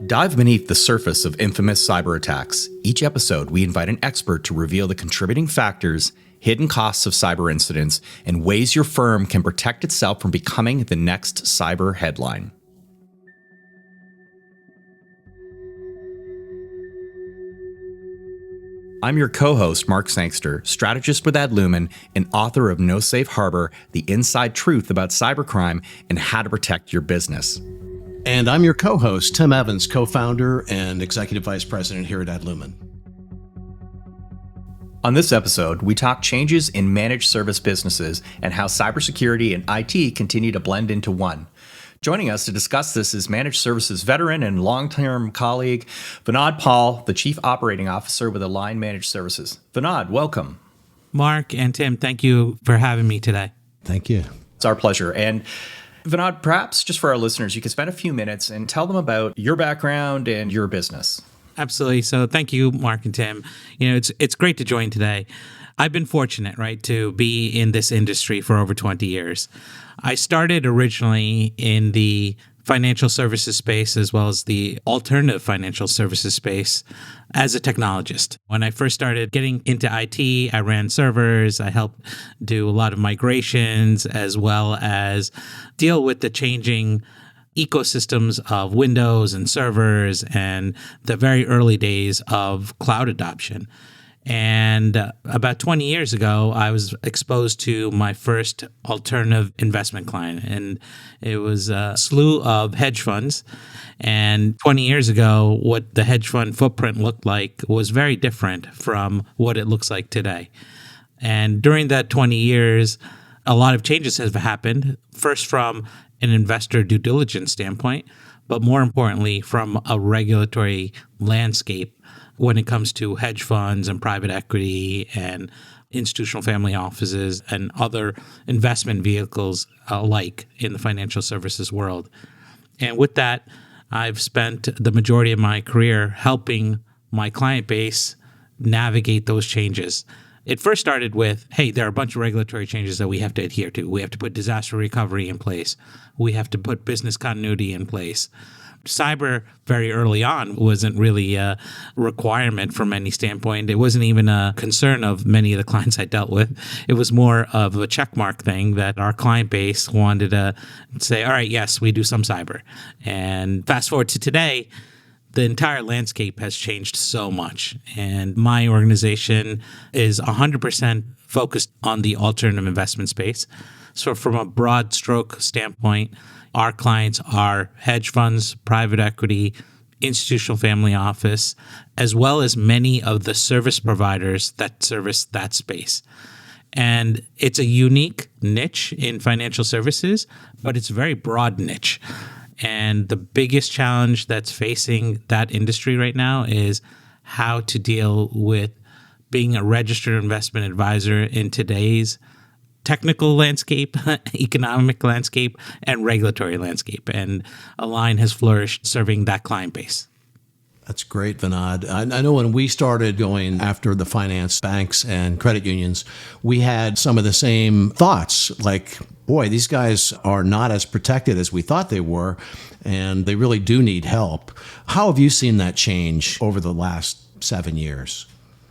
Dive beneath the surface of infamous cyber attacks. Each episode, we invite an expert to reveal the contributing factors, hidden costs of cyber incidents, and ways your firm can protect itself from becoming the next cyber headline. I'm your co-host, Mark Sangster, strategist with Adlumin and author of No Safe Harbor, the inside truth about cybercrime and how to protect your business. And I'm your co-host, Tim Evans, co-founder and executive vice president here at Adlumin. On this episode, we talk changes in managed service businesses and how cybersecurity and IT continue to blend into one. Joining us to discuss this is managed services veteran and long-term colleague, Vinod Paul, the Chief Operating Officer with Align Managed Services. Vinod, welcome. Mark and Tim, thank you for having me today. Thank you. It's our pleasure. And Vinod, perhaps just for our listeners, you could spend a few minutes and tell them about your background and your business. Absolutely. So thank you, Mark and Tim. It's great to join today. I've been fortunate, to be in this industry for over 20 years. I started originally in the financial services space as well as the alternative financial services space as a technologist. When I first started getting into IT, I ran servers, I helped do a lot of migrations as well as deal with the changing ecosystems of Windows and servers and the very early days of cloud adoption. And about 20 years ago, I was exposed to my first alternative investment client, and it was a slew of hedge funds. And 20 years ago, what the hedge fund footprint looked like was very different from what it looks like today. And during that 20 years, a lot of changes have happened, first from an investor due diligence standpoint, but more importantly, from a regulatory landscape when it comes to hedge funds and private equity and institutional family offices and other investment vehicles alike in the financial services world. And with that, I've spent the majority of my career helping my client base navigate those changes. It first started with, hey, there are a bunch of regulatory changes that we have to adhere to. We have to put disaster recovery in place. We have to put business continuity in place. Cyber very early on wasn't really a requirement from any standpoint. It wasn't even a concern of many of the clients I dealt with. It was more of a checkmark thing that our client base wanted to say, all right, yes, we do some cyber. And fast forward to today, the entire landscape has changed so much. And my organization is 100% focused on the alternative investment space. So from a broad stroke standpoint, our clients are hedge funds, private equity, institutional family office, as well as many of the service providers that service that space. And it's a unique niche in financial services, but it's a very broad niche. And the biggest challenge that's facing that industry right now is how to deal with being a registered investment advisor in today's technical landscape, economic landscape, and regulatory landscape. And Align has flourished serving that client base. That's great, Vinod. I know when we started going after the finance banks and credit unions, we had some of the same thoughts, like, boy, these guys are not as protected as we thought they were, and they really do need help. How have you seen that change over the last 7 years?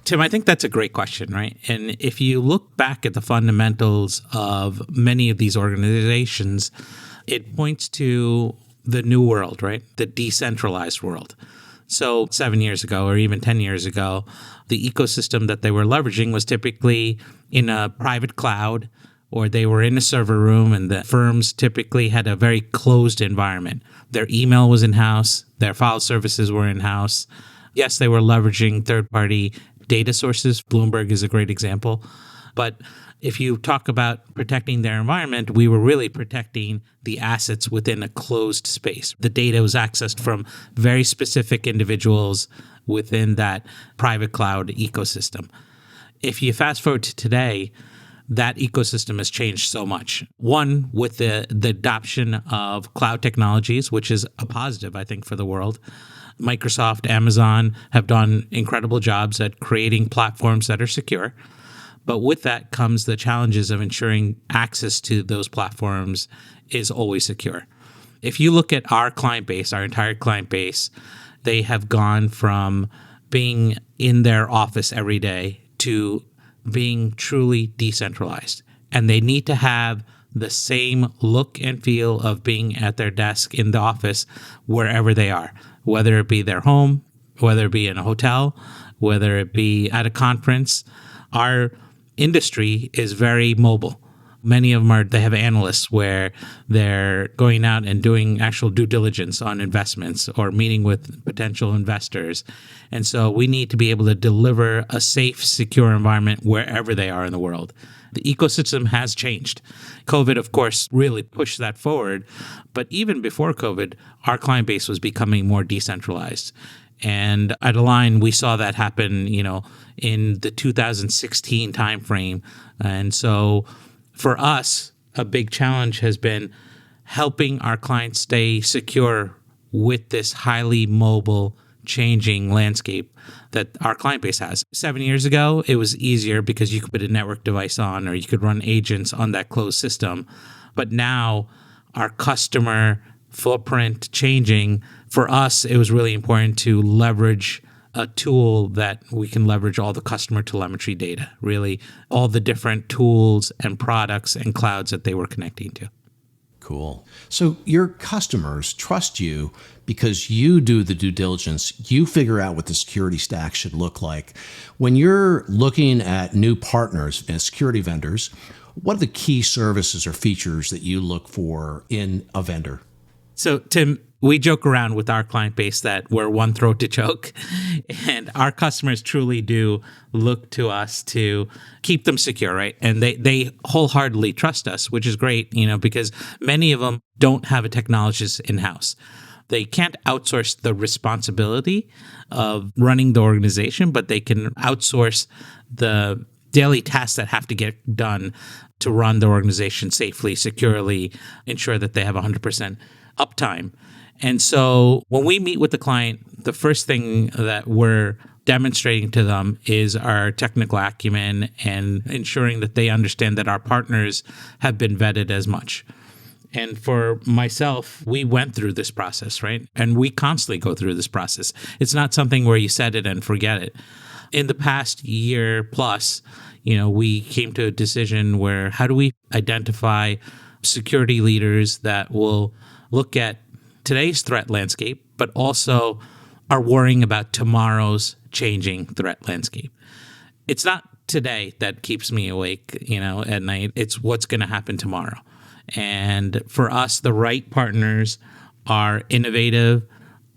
Tim, I think that's a great question, right? And if you look back at the fundamentals of many of these organizations, it points to the new world, right? The decentralized world. So 7 years ago, or even 10 years ago, the ecosystem that they were leveraging was typically in a private cloud, or they were in a server room, and the firms typically had a very closed environment. Their email was in-house, their file services were in-house. Yes, they were leveraging third-party data sources. Bloomberg is a great example. But if you talk about protecting their environment, we were really protecting the assets within a closed space. The data was accessed from very specific individuals within that private cloud ecosystem. If you fast forward to today, that ecosystem has changed so much. One, with the adoption of cloud technologies, which is a positive, I think, for the world. Microsoft, Amazon have done incredible jobs at creating platforms that are secure. But with that comes the challenges of ensuring access to those platforms is always secure. If you look at our client base, our entire client base, they have gone from being in their office every day to being truly decentralized. And they need to have the same look and feel of being at their desk in the office wherever they are, whether it be their home, whether it be in a hotel, whether it be at a conference. Our industry is very mobile. Many of them they have analysts where they're going out and doing actual due diligence on investments or meeting with potential investors. And so we need to be able to deliver a safe, secure environment wherever they are in the world. The ecosystem has changed. COVID, of course, really pushed that forward. But even before COVID, our client base was becoming more decentralized. And at Align, we saw that happen, in the 2016 timeframe. And so for us, a big challenge has been helping our clients stay secure with this highly mobile, changing landscape that our client base has. 7 years ago, it was easier because you could put a network device on or you could run agents on that closed system. But now our customer footprint changing, for us, it was really important to leverage a tool that we can leverage all the customer telemetry data, really all the different tools and products and clouds that they were connecting to. Cool. So your customers trust you because you do the due diligence. You figure out what the security stack should look like. When you're looking at new partners and security vendors, what are the key services or features that you look for in a vendor? So, Tim, we joke around with our client base that we're one throat to choke, and our customers truly do look to us to keep them secure, right? And they wholeheartedly trust us, which is great, because many of them don't have a technologist in-house. They can't outsource the responsibility of running the organization, but they can outsource the daily tasks that have to get done to run the organization safely, securely, ensure that they have 100% uptime. And so when we meet with the client, the first thing that we're demonstrating to them is our technical acumen and ensuring that they understand that our partners have been vetted as much. And for myself, we went through this process, right? And we constantly go through this process. It's not something where you set it and forget it. In the past year plus, we came to a decision where how do we identify security leaders that will look at today's threat landscape, but also are worrying about tomorrow's changing threat landscape. It's not today that keeps me awake, at night. It's what's going to happen tomorrow. And for us, the right partners are innovative,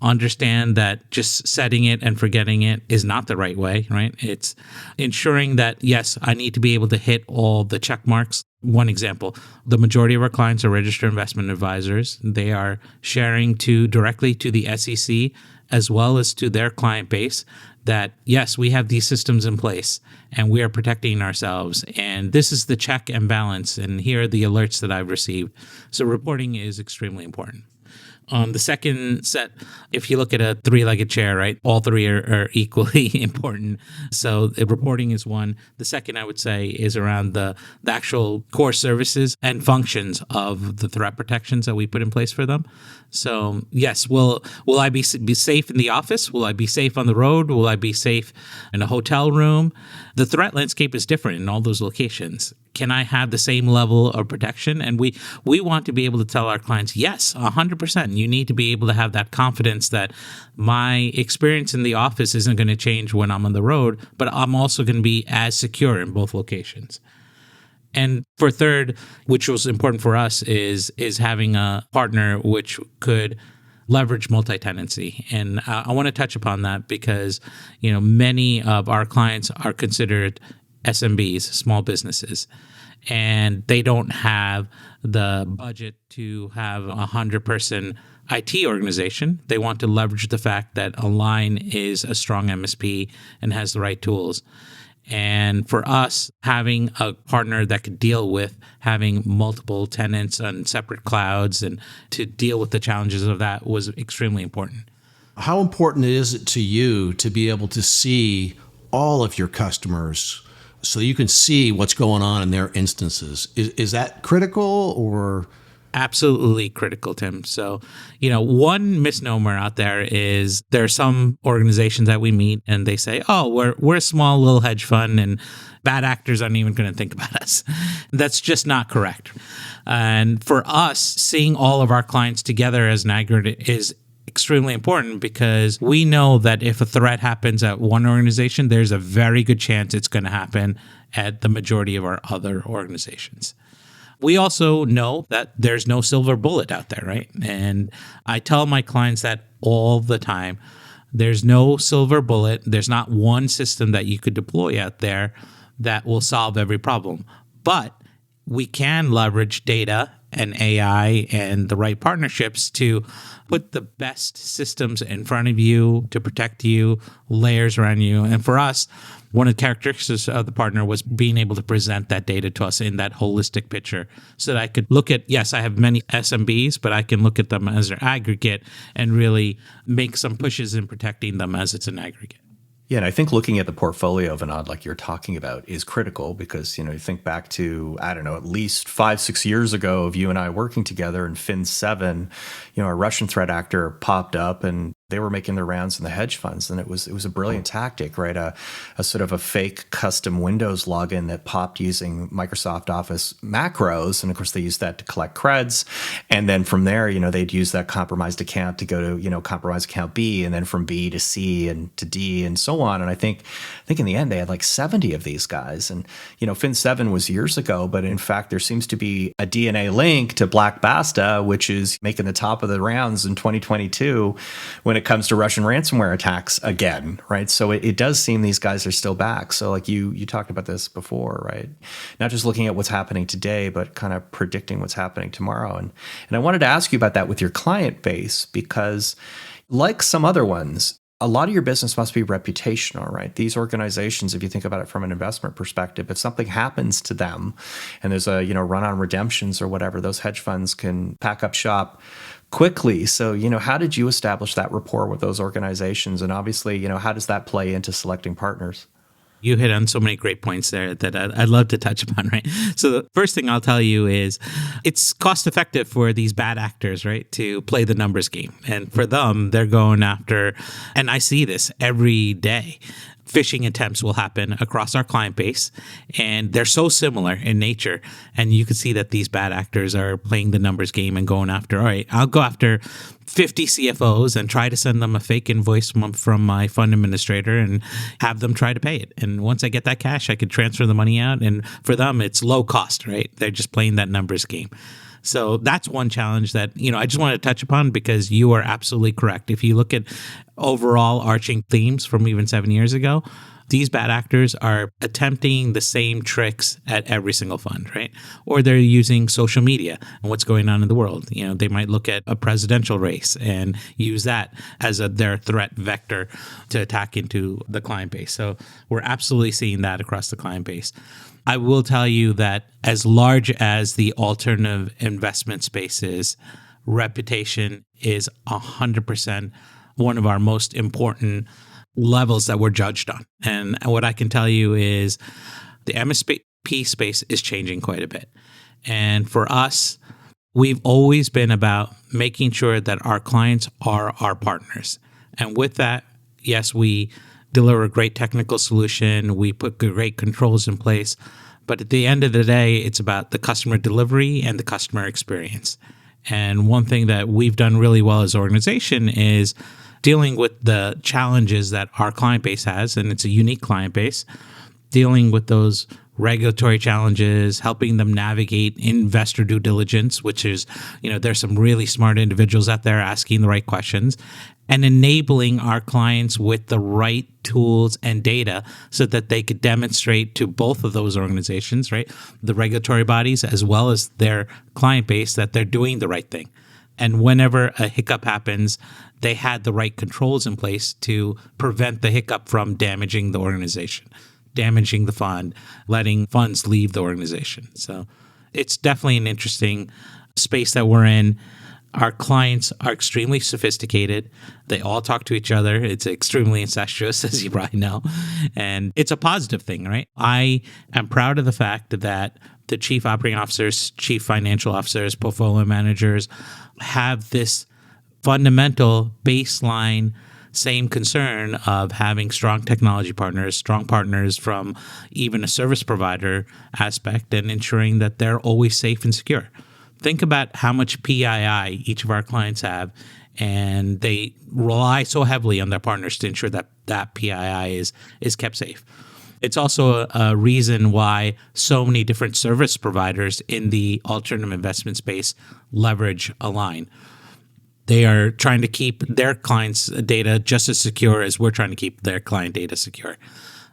understand that just setting it and forgetting it is not the right way, right? It's ensuring that, yes, I need to be able to hit all the check marks. One example, the majority of our clients are registered investment advisors. They are sharing directly to the SEC as well as to their client base that, yes, we have these systems in place and we are protecting ourselves. And this is the check and balance. And here are the alerts that I've received. So reporting is extremely important. The second set, if you look at a three-legged chair, right, all three are equally important. So the reporting is one. The second, I would say, is around the actual core services and functions of the threat protections that we put in place for them. So yes, will I be safe in the office? Will I be safe on the road? Will I be safe in a hotel room? The threat landscape is different in all those locations. Can I have the same level of protection? And we want to be able to tell our clients, yes, 100%. You need to be able to have that confidence that my experience in the office isn't going to change when I'm on the road, but I'm also going to be as secure in both locations. And for third, which was important for us, is having a partner which could leverage multi-tenancy. And I want to touch upon that because, many of our clients are considered SMBs, small businesses, and they don't have the budget to have a 100-person IT organization. They want to leverage the fact that Align is a strong MSP and has the right tools. And for us, having a partner that could deal with having multiple tenants on separate clouds and to deal with the challenges of that was extremely important. How important is it to you to be able to see all of your customers so you can see what's going on in their instances? Is that critical or? absolutely critical, Tim. So, one misnomer out there is there are some organizations that we meet and they say, oh, we're a small little hedge fund and bad actors aren't even going to think about us. That's just not correct. And for us, seeing all of our clients together as an aggregate is extremely important because we know that if a threat happens at one organization, there's a very good chance it's going to happen at the majority of our other organizations. We also know that there's no silver bullet out there, right? And I tell my clients that all the time. There's no silver bullet. There's not one system that you could deploy out there that will solve every problem. But we can leverage data and AI and the right partnerships to put the best systems in front of you to protect you, layers around you. And for us, one of the characteristics of the partner was being able to present that data to us in that holistic picture so that I could look at, yes, I have many SMBs, but I can look at them as an aggregate and really make some pushes in protecting them as it's an aggregate. Yeah, and I think looking at the portfolio, Vinod, like you're talking about, is critical because, you think back to, I don't know, at least 5-6 years ago of you and I working together in Fin7, a Russian threat actor popped up and they were making their rounds in the hedge funds. And it was a brilliant tactic, right? A sort of a fake custom Windows login that popped using Microsoft Office macros. And of course, they used that to collect creds. And then from there, they'd use that compromised account to go to, compromised account B, and then from B to C and to D and so on. And I think in the end, they had like 70 of these guys. And, Fin7 was years ago, but in fact, there seems to be a DNA link to Black Basta, which is making the top of the rounds in 2022 when it comes to Russian ransomware attacks again, right? So it does seem these guys are still back. So like you talked about this before, right? Not just looking at what's happening today, but kind of predicting what's happening tomorrow. And I wanted to ask you about that with your client base, because like some other ones, a lot of your business must be reputational, right? These organizations, if you think about it from an investment perspective, if something happens to them and there's a, run on redemptions or whatever, those hedge funds can pack up shop quickly. So, how did you establish that rapport with those organizations? And obviously, how does that play into selecting partners? You hit on so many great points there that I'd love to touch upon, right? So the first thing I'll tell you is it's cost effective for these bad actors, right, to play the numbers game. And for them, they're going after, and I see this every day, phishing attempts will happen across our client base, and they're so similar in nature. And you can see that these bad actors are playing the numbers game and going after, all right, I'll go after 50 CFOs and try to send them a fake invoice from my fund administrator and have them try to pay it. And once I get that cash, I could transfer the money out. And for them, it's low cost, right? They're just playing that numbers game. So that's one challenge that, I just wanted to touch upon because you are absolutely correct. If you look at overall arching themes from even 7 years ago, these bad actors are attempting the same tricks at every single fund, right? Or they're using social media and what's going on in the world. They might look at a presidential race and use that as their threat vector to attack into the client base. So we're absolutely seeing that across the client base. I will tell you that as large as the alternative investment space is, reputation is 100% one of our most important levels that we're judged on. And what I can tell you is the MSP space is changing quite a bit. And for us, we've always been about making sure that our clients are our partners. And with that, yes, we deliver a great technical solution. We put great controls in place. But at the end of the day, it's about the customer delivery and the customer experience. And one thing that we've done really well as an organization is dealing with the challenges that our client base has, and it's a unique client base, dealing with those regulatory challenges, helping them navigate investor due diligence, which is, there's some really smart individuals out there asking the right questions, and enabling our clients with the right tools and data so that they could demonstrate to both of those organizations, right, the regulatory bodies as well as their client base, that they're doing the right thing. And whenever a hiccup happens, they had the right controls in place to prevent the hiccup from damaging the organization, damaging the fund, letting funds leave the organization. So it's definitely an interesting space that we're in. Our clients are extremely sophisticated. They all talk to each other. It's extremely incestuous, as you probably know. And it's a positive thing, right? I am proud of the fact that the chief operating officers, chief financial officers, portfolio managers have this fundamental baseline same concern of having strong technology partners, strong partners from even a service provider aspect, and ensuring that they're always safe and secure. Think about how much PII each of our clients have, and they rely so heavily on their partners to ensure that that PII is kept safe. It's also a reason why so many different service providers in the alternative investment space leverage Align. They are trying to keep their clients' data just as secure as we're trying to keep their client data secure.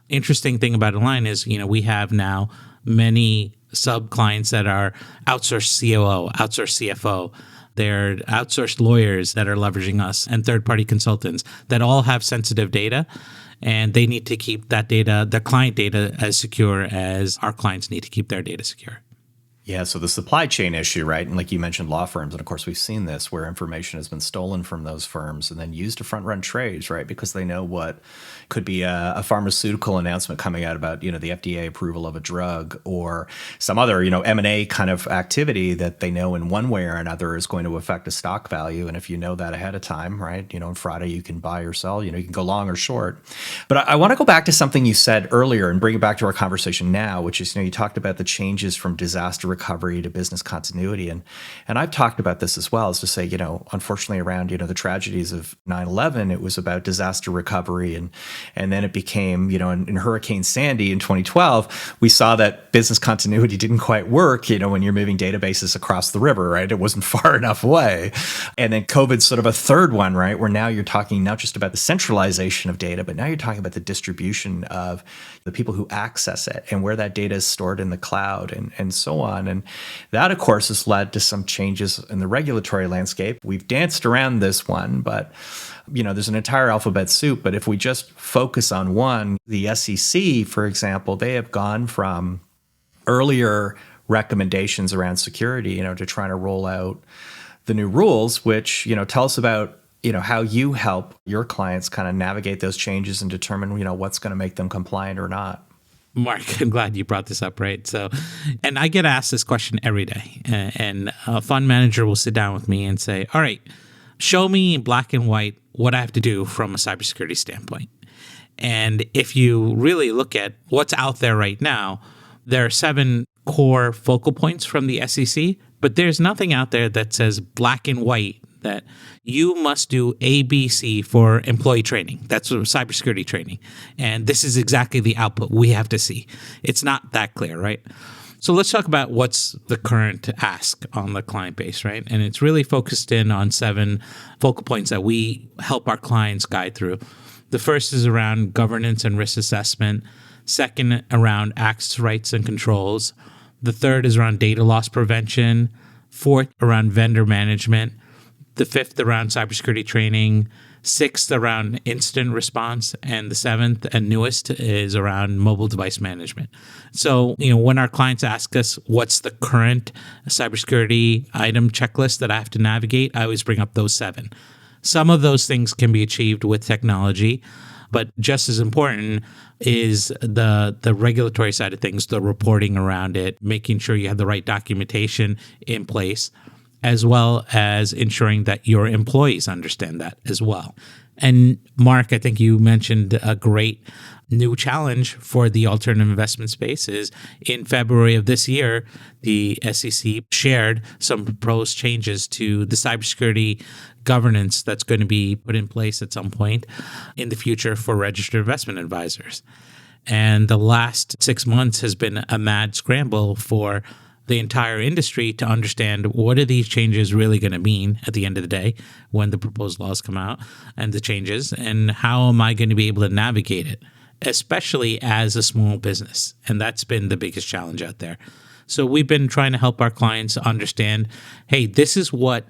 Interesting thing about Align is, we have now many sub-clients that are outsourced COO, outsourced CFO. They're outsourced lawyers that are leveraging us and third-party consultants that all have sensitive data, and they need to keep that data, their client data, as secure as our clients need to keep their data secure. Yeah, so the supply chain issue, right? And like you mentioned, law firms, and of course we've seen this where information has been stolen from those firms and then used to front run trades, right? Because they know what could be a pharmaceutical announcement coming out about, the FDA approval of a drug or some other, M&A kind of activity that they know in one way or another is going to affect a stock value. And if you know that ahead of time, right, on Friday you can buy or sell, you can go long or short. But I want to go back to something you said earlier and bring it back to our conversation now, which is, you talked about the changes from disaster recovery to business continuity. And I've talked about this as well, is to say, unfortunately around, the tragedies of 9/11, it was about disaster recovery. And then it became, in Hurricane Sandy in 2012, we saw that business continuity didn't quite work, when you're moving databases across the river, right? It wasn't far enough away. And then COVID's sort of a third one, right? Where now you're talking not just about the centralization of data, but now you're talking about the distribution of the people who access it and where that data is stored in the cloud and so on. And that, of course, has led to some changes in the regulatory landscape. We've danced around this one, but there's an entire alphabet soup. But if we just focus on one, the SEC, for example, they have gone from earlier recommendations around security, to trying to roll out the new rules, which, tell us about, how you help your clients kind of navigate those changes and determine, what's going to make them compliant or not. Mark, I'm glad you brought this up, right? So, and I get asked this question every day. And a fund manager will sit down with me and say, all right, show me in black and white what I have to do from a cybersecurity standpoint. And if you really look at what's out there right now, there are 7 core focal points from the SEC, but there's nothing out there that says black and white that you must do ABC for employee training. That's cybersecurity training. And this is exactly the output we have to see. It's not that clear, right? So let's talk about what's the current ask on the client base, right? And it's really focused in on 7 focal points that we help our clients guide through. The first is around governance and risk assessment. Second, around access rights and controls. The third is around data loss prevention. Fourth, around vendor management. The fifth, around cybersecurity training. Sixth, around incident response. And the 7th and newest is around mobile device management. So, when our clients ask us what's the current cybersecurity item checklist that I have to navigate, I always bring up those 7. Some of those things can be achieved with technology, but just as important is the regulatory side of things, the reporting around it, making sure you have the right documentation in place, as well as ensuring that your employees understand that as well. And Mark, I think you mentioned a great new challenge for the alternative investment space is in February of this year, the SEC shared some proposed changes to the cybersecurity governance that's going to be put in place at some point in the future for registered investment advisors. And the last 6 months has been a mad scramble for the entire industry to understand what are these changes really going to mean at the end of the day when the proposed laws come out and the changes, and how am I going to be able to navigate it, especially as a small business. And that's been the biggest challenge out there. So we've been trying to help our clients understand, hey, this is what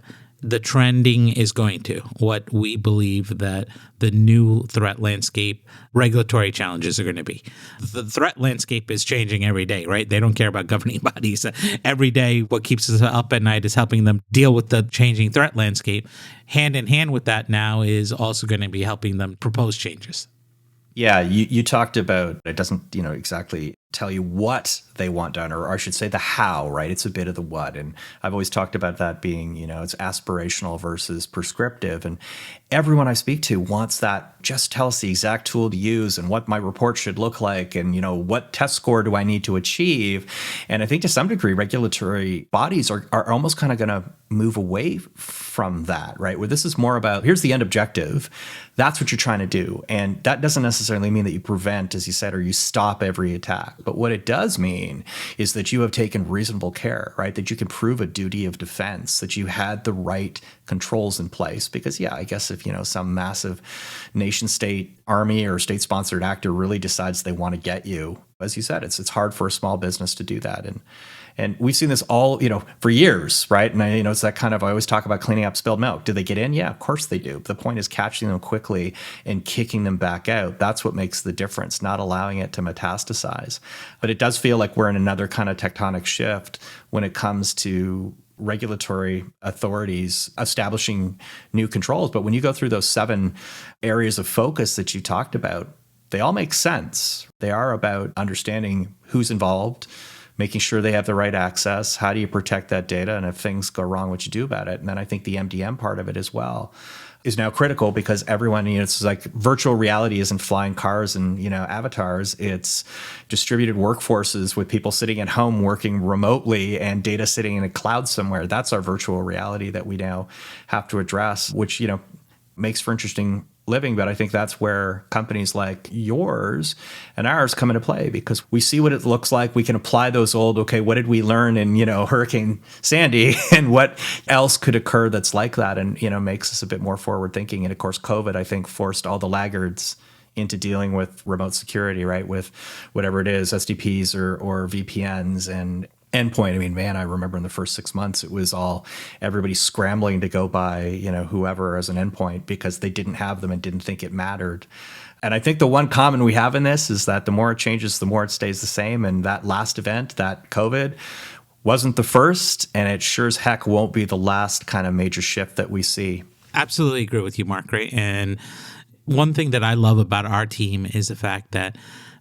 the trending is going to, what we believe that the new threat landscape, regulatory challenges are going to be. The threat landscape is changing every day, right? They don't care about governing bodies. Every day, what keeps us up at night is helping them deal with the changing threat landscape. Hand in hand with that now is also going to be helping them propose changes. Yeah, you talked about it doesn't, exactly tell you what they want done, or I should say the how, right? It's a bit of the what. And I've always talked about that being, it's aspirational versus prescriptive. And everyone I speak to wants that, just tell us the exact tool to use and what my report should look like and, what test score do I need to achieve? And I think to some degree, regulatory bodies are almost kind of going to move away from that, right? Where this is more about, here's the end objective. That's what you're trying to do. And that doesn't necessarily mean that you prevent, as you said, or you stop every attack. But what it does mean is that you have taken reasonable care, right? That you can prove a duty of defense, that you had the right controls in place. Because, yeah, I guess if, some massive nation state army or state sponsored actor really decides they want to get you, as you said, it's hard for a small business to do that. And we've seen this all, for years, right? And it's that kind of, I always talk about cleaning up spilled milk. Do they get in? Yeah, of course they do. The point is catching them quickly and kicking them back out. That's what makes the difference, not allowing it to metastasize. But it does feel like we're in another kind of tectonic shift when it comes to regulatory authorities establishing new controls. But when you go through those 7 areas of focus that you talked about, they all make sense. They are about understanding who's involved, making sure they have the right access. How do you protect that data? And if things go wrong, what you do about it? And then I think the MDM part of it as well is now critical because everyone, it's like virtual reality isn't flying cars and, avatars. It's distributed workforces with people sitting at home working remotely and data sitting in a cloud somewhere. That's our virtual reality that we now have to address, which, makes for interesting living. But I think that's where companies like yours and ours come into play because we see what it looks like. We can apply those old, okay, what did we learn in, Hurricane Sandy and what else could occur that's like that and, makes us a bit more forward thinking. And of course, COVID, I think, forced all the laggards into dealing with remote security, right? With whatever it is, SDPs or VPNs and endpoint. I mean, man, I remember in the first 6 months, it was all everybody scrambling to go buy, whoever as an endpoint because they didn't have them and didn't think it mattered. And I think the one common we have in this is that the more it changes, the more it stays the same. And that last event, that COVID, wasn't the first, and it sure as heck won't be the last kind of major shift that we see. Absolutely agree with you, Mark. Right? And one thing that I love about our team is the fact that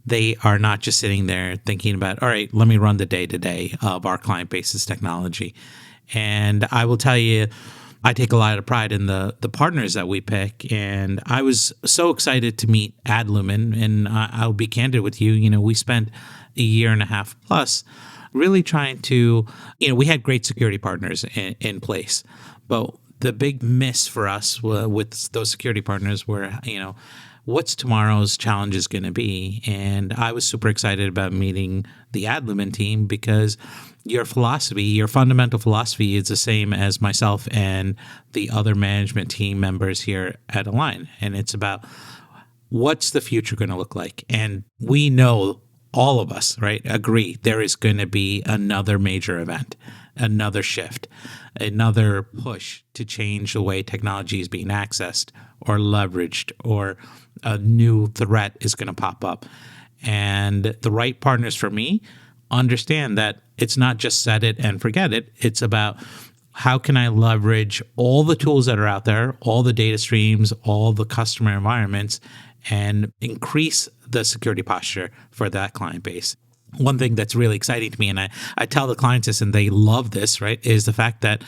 they are not just sitting there thinking about, all right, let me run the day-to-day of our client base's technology. And I will tell you, I take a lot of pride in the partners that we pick. And I was so excited to meet Adlumin. And I'll be candid with you, we spent a year and a half plus really trying to, we had great security partners in place. But the big miss for us with those security partners were, what's tomorrow's challenges going to be? And I was super excited about meeting the Adlumin team because your philosophy, your fundamental philosophy is the same as myself and the other management team members here at Align. And it's about what's the future going to look like? And we know, all of us, right, agree there is going to be another major event, another shift, another push to change the way technology is being accessed or leveraged, or a new threat is going to pop up. And the right partners for me understand that it's not just set it and forget it. It's about how can I leverage all the tools that are out there, all the data streams, all the customer environments, and increase the security posture for that client base. One thing that's really exciting to me, and I tell the clients this and they love this, right, is the fact that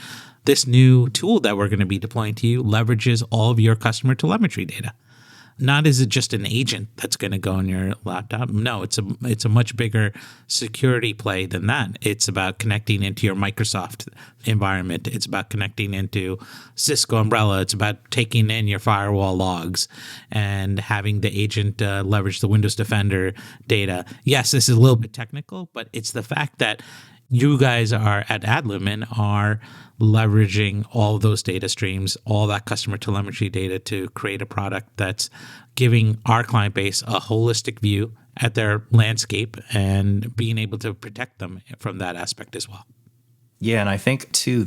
this new tool that we're going to be deploying to you leverages all of your customer telemetry data. Not is it just an agent that's going to go on your laptop. No, it's a much bigger security play than that. It's about connecting into your Microsoft environment. It's about connecting into Cisco Umbrella. It's about taking in your firewall logs and having the agent leverage the Windows Defender data. Yes, this is a little bit technical, but it's the fact that you guys are at Adlumin are leveraging all of those data streams, all that customer telemetry data to create a product that's giving our client base a holistic view at their landscape and being able to protect them from that aspect as well. Yeah, and I think too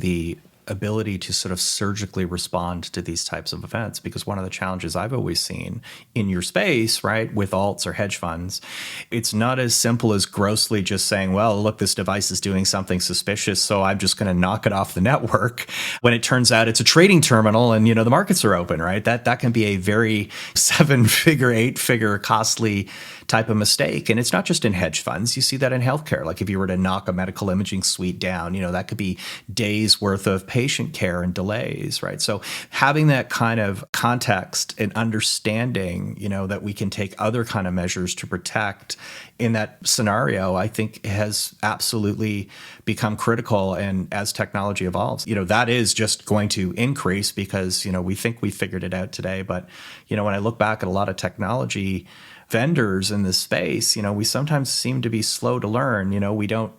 ability to sort of surgically respond to these types of events. Because one of the challenges I've always seen in your space, right, with alts or hedge funds, it's not as simple as grossly just saying, well, look, this device is doing something suspicious, so I'm just going to knock it off the network, when it turns out it's a trading terminal and, the markets are open, right? That can be a very 7-figure, 8-figure costly type of mistake. And it's not just in hedge funds. You see that in healthcare. Like if you were to knock a medical imaging suite down, that could be days worth of patient care and delays, right? So having that kind of context and understanding, that we can take other kind of measures to protect in that scenario, I think has absolutely become critical. And as technology evolves, that is just going to increase because, we think we figured it out today. But, when I look back at a lot of technology vendors in this space, we sometimes seem to be slow to learn. We don't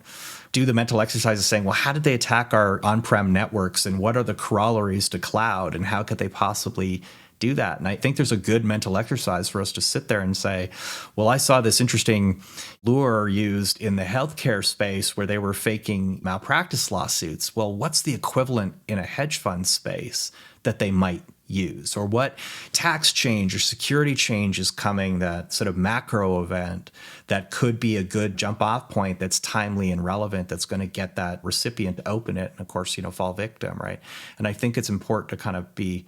do the mental exercise of saying, well, how did they attack our on-prem networks and what are the corollaries to cloud and how could they possibly do that? And I think there's a good mental exercise for us to sit there and say, well, I saw this interesting lure used in the healthcare space where they were faking malpractice lawsuits. Well, what's the equivalent in a hedge fund space that they might use? Or what tax change or security change is coming, that sort of macro event that could be a good jump off point that's timely and relevant, that's going to get that recipient to open it and, of course, fall victim, right? And I think it's important to kind of be,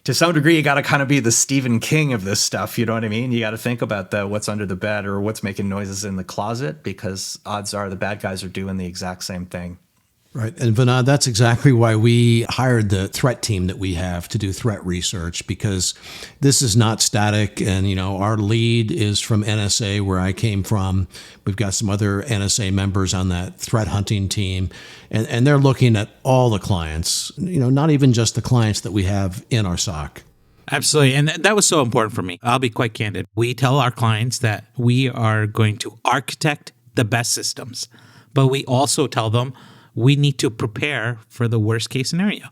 to some degree, you got to kind of be the Stephen King of this stuff. You know what I mean? You got to think about what's under the bed or what's making noises in the closet, because odds are the bad guys are doing the exact same thing. Right. And Vinod, that's exactly why we hired the threat team that we have to do threat research, because this is not static. And, our lead is from NSA, where I came from. We've got some other NSA members on that threat hunting team, and they're looking at all the clients, not even just the clients that we have in our SOC. Absolutely. And that was so important for me. I'll be quite candid. We tell our clients that we are going to architect the best systems, but we also tell them we need to prepare for the worst case scenario.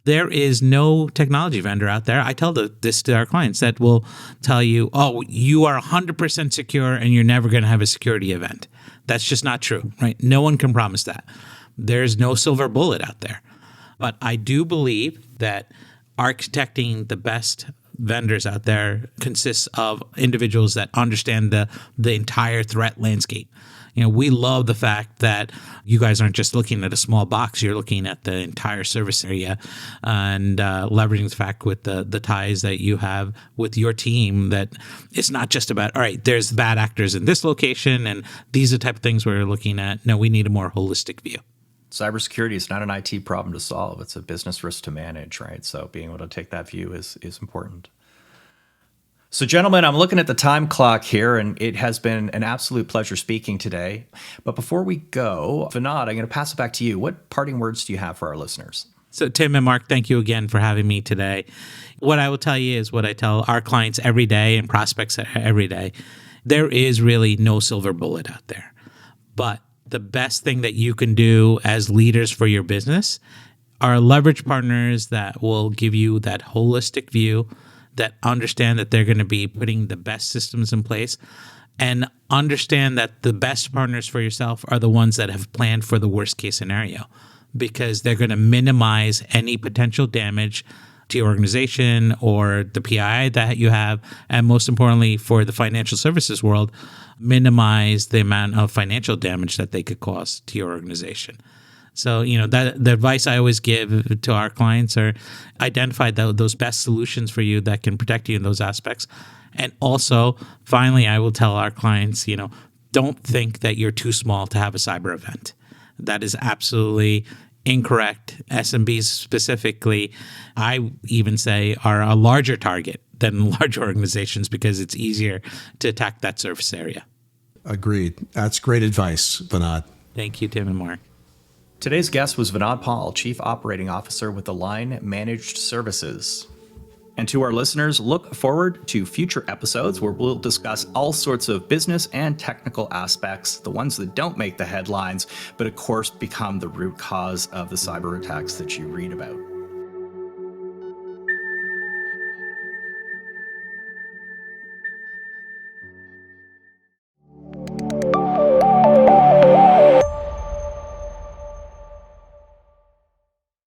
There is no technology vendor out there, I tell this to our clients, that will tell you, oh, you are 100% secure and you're never going to have a security event. That's just not true, right? No one can promise that. There's no silver bullet out there. But I do believe that architecting the best vendors out there consists of individuals that understand the entire threat landscape. We love the fact that you guys aren't just looking at a small box, you're looking at the entire service area and leveraging the fact with the ties that you have with your team, that it's not just about, all right, there's bad actors in this location and these are the type of things we're looking at. No, we need a more holistic view. Cybersecurity is not an IT problem to solve. It's a business risk to manage, right? So being able to take that view is important. So, gentlemen, I'm looking at the time clock here, and it has been an absolute pleasure speaking today. But before we go, Vinod, I'm going to pass it back to you. What parting words do you have for our listeners? So, Tim and Mark, thank you again for having me today. What I will tell you is what I tell our clients every day and prospects every day. There is really no silver bullet out there. But the best thing that you can do as leaders for your business are leverage partners that will give you that holistic view, that understand that they're going to be putting the best systems in place, and understand that the best partners for yourself are the ones that have planned for the worst case scenario, because they're going to minimize any potential damage to your organization or the PII that you have. And most importantly, for the financial services world, minimize the amount of financial damage that they could cause to your organization. So, that the advice I always give to our clients are identify those best solutions for you that can protect you in those aspects. And also, finally, I will tell our clients, don't think that you're too small to have a cyber event. That is absolutely incorrect. SMBs specifically, I even say, are a larger target than large organizations because it's easier to attack that surface area. Agreed. That's great advice, Vinod. Thank you, Tim and Mark. Today's guest was Vinod Paul, Chief Operating Officer with Align Managed Services. And to our listeners, look forward to future episodes where we'll discuss all sorts of business and technical aspects, the ones that don't make the headlines, but of course become the root cause of the cyber attacks that you read about.